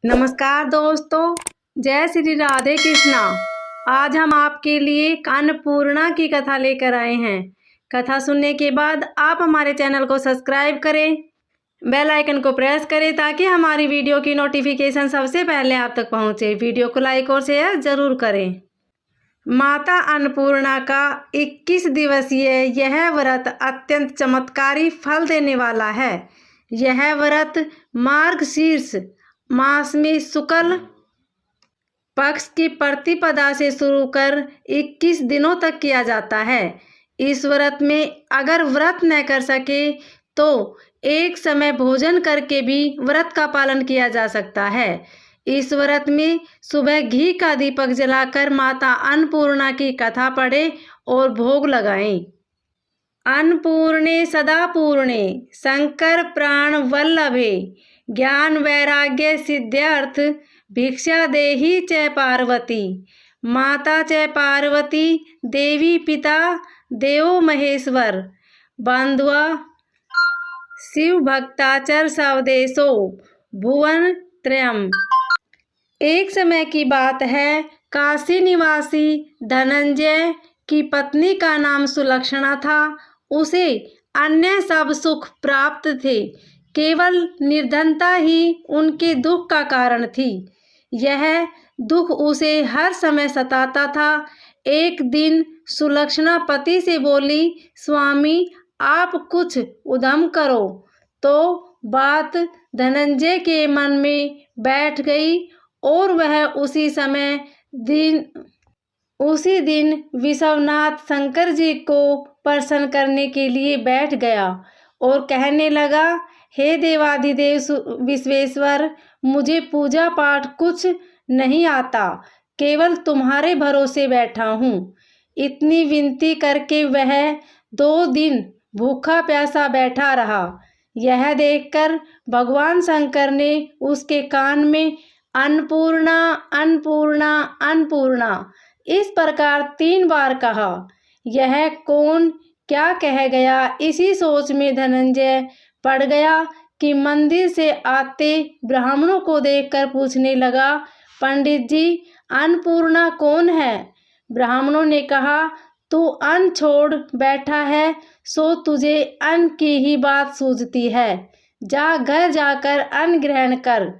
नमस्कार दोस्तों, जय श्री राधे कृष्णा। आज हम आपके लिए अन्नपूर्णा की कथा लेकर आए हैं। कथा सुनने के बाद आप हमारे चैनल को सब्सक्राइब करें, बेल आइकन को प्रेस करें ताकि हमारी वीडियो की नोटिफिकेशन सबसे पहले आप तक पहुंचे। वीडियो को लाइक और शेयर जरूर करें। माता अन्नपूर्णा का 21 दिवसीय यह व्रत अत्यंत चमत्कारी फल देने वाला है। यह व्रत मार्गशीर्ष मास में शुक्ल पक्ष की प्रतिपदा से शुरू कर 21 दिनों तक किया जाता है। इस व्रत में अगर व्रत न कर सके तो एक समय भोजन करके भी व्रत का पालन किया जा सकता है। इस व्रत में सुबह घी का दीपक जलाकर माता अन्नपूर्णा की कथा पढ़े और भोग लगाएं। अन्नपूर्णे सदा पूर्णे शंकर प्राण वल्लभे ज्ञान वैराग्य सिद्ध्यर्थ भिक्षा देहि च पार्वती। माता च पार्वती देवी पिता देवो महेश्वर बांधवा शिव भक्ताचर स्वदेशो भुवन त्रयम्। एक समय की बात है, काशी निवासी धनंजय की पत्नी का नाम सुलक्षणा था। उसे अन्य सब सुख प्राप्त थे, केवल निर्धनता ही उनके दुख का कारण थी। यह दुख उसे हर समय सताता था। एक दिन सुलक्षणा पति से बोली, स्वामी आप कुछ उद्यम करो। तो बात धनंजय के मन में बैठ गई और वह उसी दिन विश्वनाथ शंकर जी को प्रसन्न करने के लिए बैठ गया और कहने लगा, हे देवाधिदेव विश्वेश्वर, मुझे पूजा पाठ कुछ नहीं आता, केवल तुम्हारे भरोसे बैठा हूँ। इतनी विनती करके वह 2 दिन भूखा प्यासा बैठा रहा। यह देखकर भगवान शंकर ने उसके कान में अन्नपूर्णा अन्नपूर्णा अन्नपूर्णा इस प्रकार 3 बार कहा। यह कौन क्या कह गया, इसी सोच में धनंजय पड़ गया कि मंदिर से आते ब्राह्मणों को देखकर पूछने लगा, पंडित जी अन्नपूर्णा कौन है? ब्राह्मणों ने कहा, तू अन्न छोड़ बैठा है सो तुझे अन्न की ही बात सूझती है। जा घर जाकर अन्न ग्रहण कर।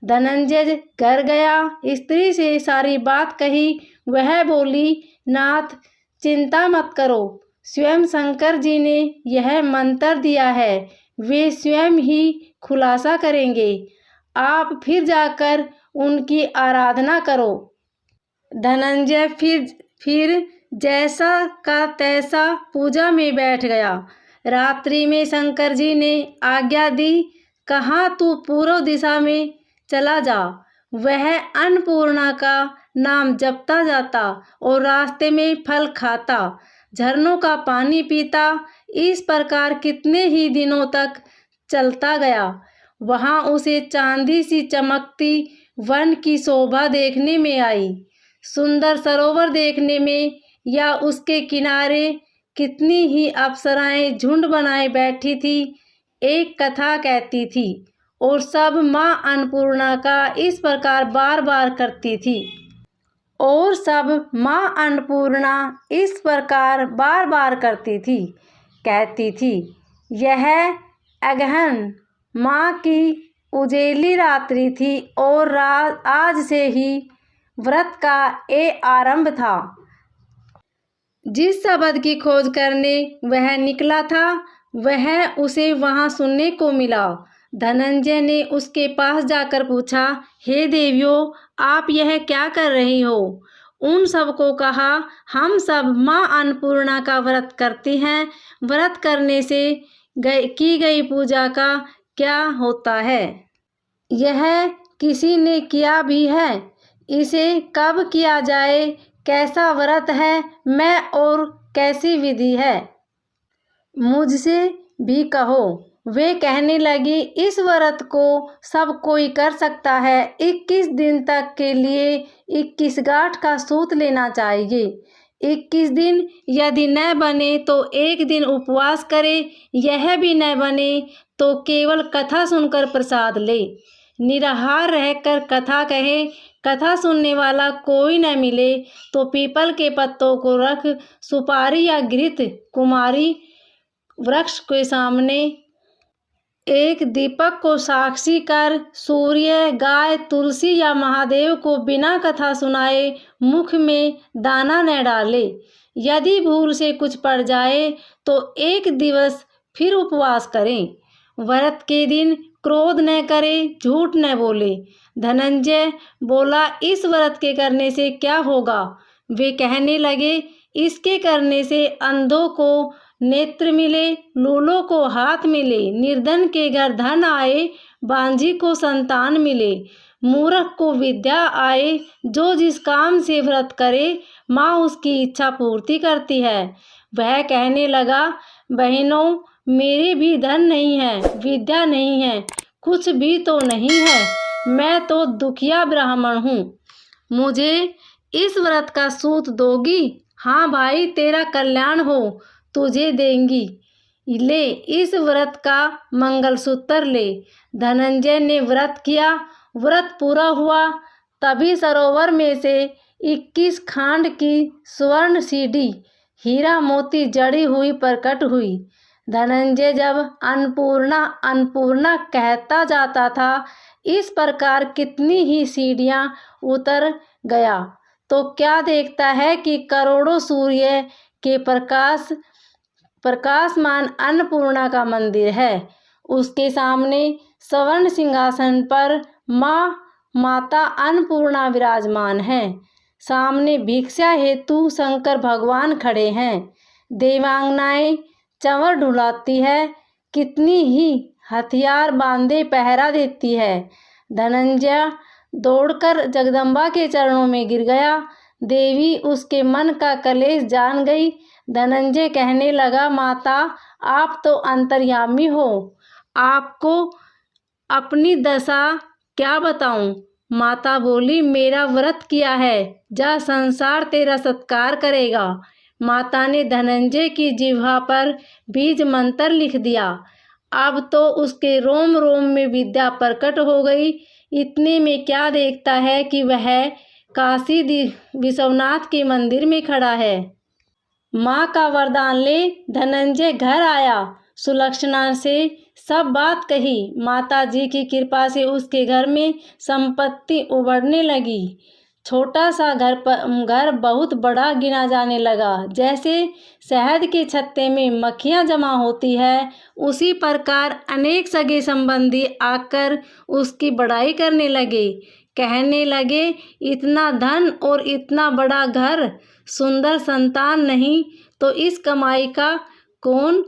धनंजय घर गया, स्त्री से सारी बात कही। वह बोली, नाथ चिंता मत करो, स्वयं शंकर जी ने यह मंत्र दिया है, वे स्वयं ही खुलासा करेंगे। आप फिर जाकर उनकी आराधना करो। धनंजय फिर जैसा का तैसा पूजा में बैठ गया। रात्रि में शंकर जी ने आज्ञा दी, कहा तू पूर्व दिशा में चला जा। वह अन्नपूर्णा का नाम जपता जाता और रास्ते में फल खाता, झरनों का पानी पीता। इस प्रकार कितने ही दिनों तक चलता गया। वहाँ उसे चांदी सी चमकती वन की शोभा देखने में आई। सुंदर सरोवर देखने में या उसके किनारे कितनी ही अप्सराएं झुंड बनाए बैठी थी। एक कथा कहती थी और सब माँ अन्नपूर्णा का इस प्रकार बार बार करती थी। और सब माँ अन्नपूर्णा इस प्रकार बार बार करती थी, कहती थी, यह अगहन माँ की उजेली रात्रि थी और आज से ही व्रत का आरंभ था। जिस शब्द की खोज करने वह निकला था वह उसे वहाँ सुनने को मिला। धनंजय ने उसके पास जाकर पूछा, हे देवियों, आप यह क्या कर रही हो? उन सबको कहा, हम सब माँ अन्नपूर्णा का व्रत करते हैं। व्रत करने से की गई पूजा का क्या होता है? यह किसी ने किया भी है? इसे कब किया जाए? कैसा व्रत है मैं और कैसी विधि है? मुझसे भी कहो। वे कहने लगी, इस व्रत को सब कोई कर सकता है। 21 दिन तक के लिए 21 गांठ का सूत लेना चाहिए। 21 दिन यदि न बने तो एक दिन उपवास करे। यह भी न बने तो केवल कथा सुनकर प्रसाद ले। निराहार रहकर कथा कहे, कथा सुनने वाला कोई न मिले तो पीपल के पत्तों को रख सुपारी या घृत कुमारी वृक्ष के सामने एक दीपक को साक्षी कर सूर्य, गाय, तुलसी या महादेव को बिना कथा सुनाए मुख में दाना न डाले। यदि भूल से कुछ पड़ जाए तो 1 दिवस फिर उपवास करें। व्रत के दिन क्रोध न करे, झूठ न बोले। धनंजय बोला, इस व्रत के करने से क्या होगा? वे कहने लगे, इसके करने से अंधों को नेत्र मिले, लूलों को हाथ मिले, निर्धन के घर धन आए, बांझी को संतान मिले, मूर्ख को विद्या आए। जो जिस काम से व्रत करे माँ उसकी इच्छा पूर्ति करती है। वह कहने लगा, बहनों, मेरे भी धन नहीं है, विद्या नहीं है, कुछ भी तो नहीं है। मैं तो दुखिया ब्राह्मण हूँ। मुझे इस व्रत का सूत दोगी? हाँ भाई, तेरा कल्याण हो, तुझे देंगी। ले, इस व्रत का मंगलसूत्र ले। धनंजय ने व्रत किया। व्रत पूरा हुआ तभी सरोवर में से 21 खांड की स्वर्ण सीढ़ी हीरा मोती जड़ी हुई प्रकट हुई। धनंजय जब अन्नपूर्णा अन्नपूर्णा कहता जाता था, इस प्रकार कितनी ही सीढ़ियाँ उतर गया तो क्या देखता है कि करोड़ों सूर्य के प्रकाशमान अन्नपूर्णा का मंदिर है। उसके सामने स्वर्ण सिंहासन पर माता अन्नपूर्णा विराजमान हैं। सामने भिक्षा हेतु शंकर भगवान खड़े हैं। देवांगनाएं चंवर ढुलाती है, कितनी ही हथियार बांधे पहरा देती है। धनंजय दौड़कर जगदम्बा के चरणों में गिर गया। देवी उसके मन का कलेश जान गई। धनंजय कहने लगा, माता, आप तो अंतर्यामी हो, आपको अपनी दशा क्या बताऊं? माता बोली, मेरा व्रत किया है, जा, संसार तेरा सत्कार करेगा। माता ने धनंजय की जिह्वा पर बीज मंत्र लिख दिया। अब तो उसके रोम रोम में विद्या प्रकट हो गई। इतने में क्या देखता है कि वह काशी विश्वनाथ के मंदिर में खड़ा है। माँ का वरदान ले धनंजय घर आया। सुलक्षणा से सब बात कही। माता जी की कृपा से उसके घर में संपत्ति उभरने लगी। छोटा सा घर बहुत बड़ा गिना जाने लगा। जैसे शहद के छत्ते में मक्खियाँ जमा होती है, उसी प्रकार अनेक सगे संबंधी आकर उसकी बड़ाई करने लगे। कहने लगे, इतना धन और इतना बड़ा घर, सुंदर संतान नहीं तो इस कमाई का कौन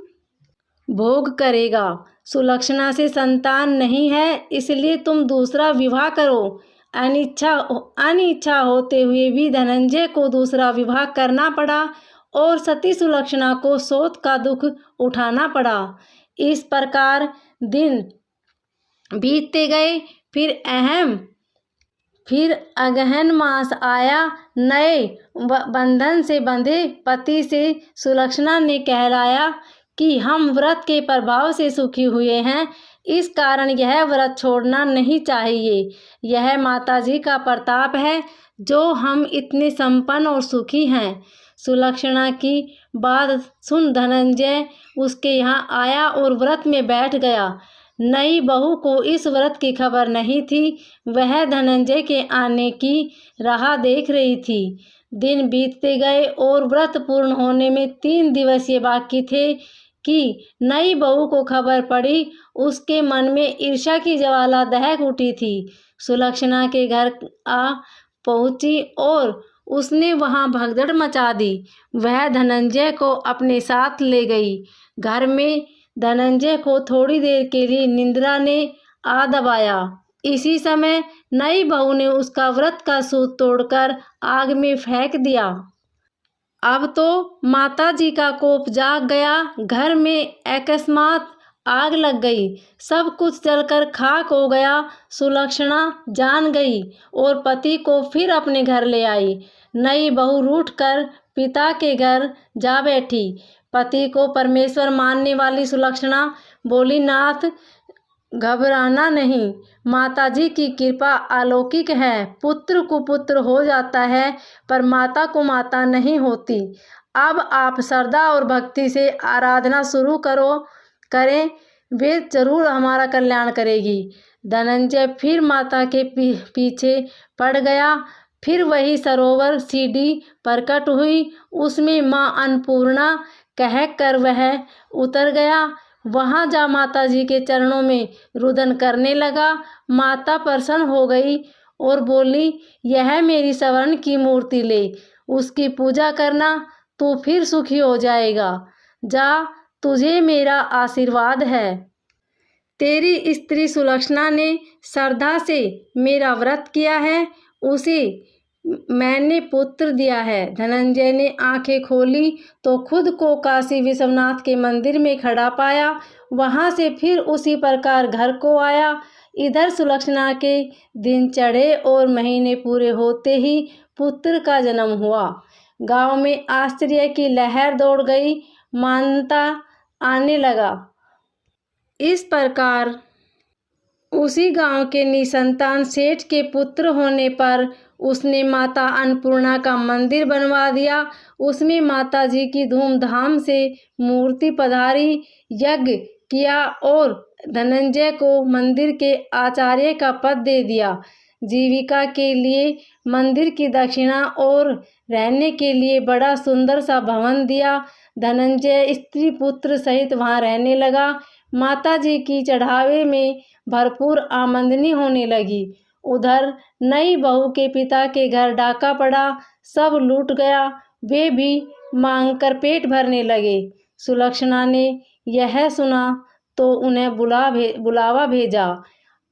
भोग करेगा? सुलक्षणा से संतान नहीं है, इसलिए तुम दूसरा विवाह करो। अनिच्छा होते हुए भी धनंजय को दूसरा विवाह करना पड़ा और सती सुलक्षणा को शोक का दुख उठाना पड़ा। इस प्रकार दिन बीतते गए। फिर अगहन मास आया। नए बंधन से बंधे पति से सुलक्षणा ने कहलाया कि हम व्रत के प्रभाव से सुखी हुए हैं, इस कारण यह व्रत छोड़ना नहीं चाहिए। यह माताजी का प्रताप है जो हम इतने संपन्न और सुखी हैं। सुलक्षणा की बात सुन धनंजय उसके यहाँ आया और व्रत में बैठ गया। नई बहू को इस व्रत की खबर नहीं थी। वह धनंजय के आने की राह देख रही थी। दिन बीतते गए और व्रत पूर्ण होने में 3 दिवस बाकी थे कि नई बहू को खबर पड़ी। उसके मन में ईर्ष्या की ज्वाला दहक उठी थी। सुलक्षणा के घर आ पहुंची और उसने वहां भगदड़ मचा दी। वह धनंजय को अपने साथ ले गई। घर में धनंजय को थोड़ी देर के लिए निंद्रा ने आ दबाया। इसी समय नई बहू ने उसका व्रत का सूत तोड़कर आग में फेंक दिया। अब तो माता जी का कोप जाग गया। घर में अकस्मात आग लग गई। सब कुछ जलकर खाक हो गया। सुलक्षणा जान गई और पति को फिर अपने घर ले आई। नई बहू रूठकर पिता के घर जा बैठी। पति को परमेश्वर मानने वाली सुलक्षणा बोली, नाथ, घबराना नहीं, माताजी की कृपा अलौकिक है। पुत्र कुपुत्र हो जाता है पर माता को माता नहीं होती। अब आप श्रद्धा और भक्ति से आराधना शुरू करें, वे जरूर हमारा कल्याण करेगी। धनंजय फिर माता के पीछे पड़ गया। फिर वही सरोवर सीढ़ी प्रकट हुई, उसमें माँ अन्नपूर्णा कहकर वह उतर गया। वहाँ जा माता जी के चरणों में रुदन करने लगा। माता प्रसन्न हो गई और बोली, यह मेरी स्वर्ण की मूर्ति ले, उसकी पूजा करना, तू फिर सुखी हो जाएगा। जा, तुझे मेरा आशीर्वाद है। तेरी स्त्री सुलक्षणा ने श्रद्धा से मेरा व्रत किया है, उसे मैंने पुत्र दिया है। धनंजय ने आंखें खोली तो खुद को काशी विश्वनाथ के मंदिर में खड़ा पाया। वहां से फिर उसी प्रकार घर को आया। इधर सुलक्षणा के दिन चढ़े और महीने पूरे होते ही पुत्र का जन्म हुआ। गांव में आश्चर्य की लहर दौड़ गई, मान्यता आने लगा। इस प्रकार उसी गांव के निसंतान सेठ के पुत्र होने पर उसने माता अन्नपूर्णा का मंदिर बनवा दिया। उसमें माता जी की धूमधाम से मूर्ति पधारी, यज्ञ किया और धनंजय को मंदिर के आचार्य का पद दे दिया। जीविका के लिए मंदिर की दक्षिणा और रहने के लिए बड़ा सुंदर सा भवन दिया। धनंजय स्त्री पुत्र सहित वहां रहने लगा। माता जी की चढ़ावे में भरपूर आमदनी होने लगी। उधर नई बहू के पिता के घर डाका पड़ा, सब लूट गया। वे भी मांगकर पेट भरने लगे। सुलक्षणा ने यह सुना तो उन्हें बुलावा भेजा,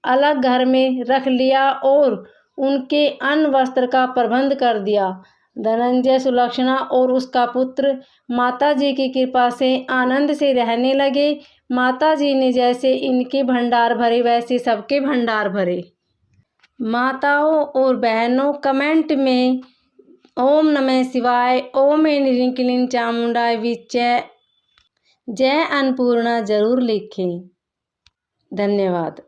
अलग घर में रख लिया और उनके अन्न वस्त्र का प्रबंध कर दिया। धनंजय, सुलक्षणा और उसका पुत्र माता जी की कृपा से आनंद से रहने लगे। माता जी ने जैसे इनके भंडार भरे वैसे सबके भंडार भरे। माताओं और बहनों, कमेंट में ओम नमः शिवाय, ओम ह्रीं क्लीं चामुंडाय विच्चे, जय अन्नपूर्णा जरूर लिखें। धन्यवाद।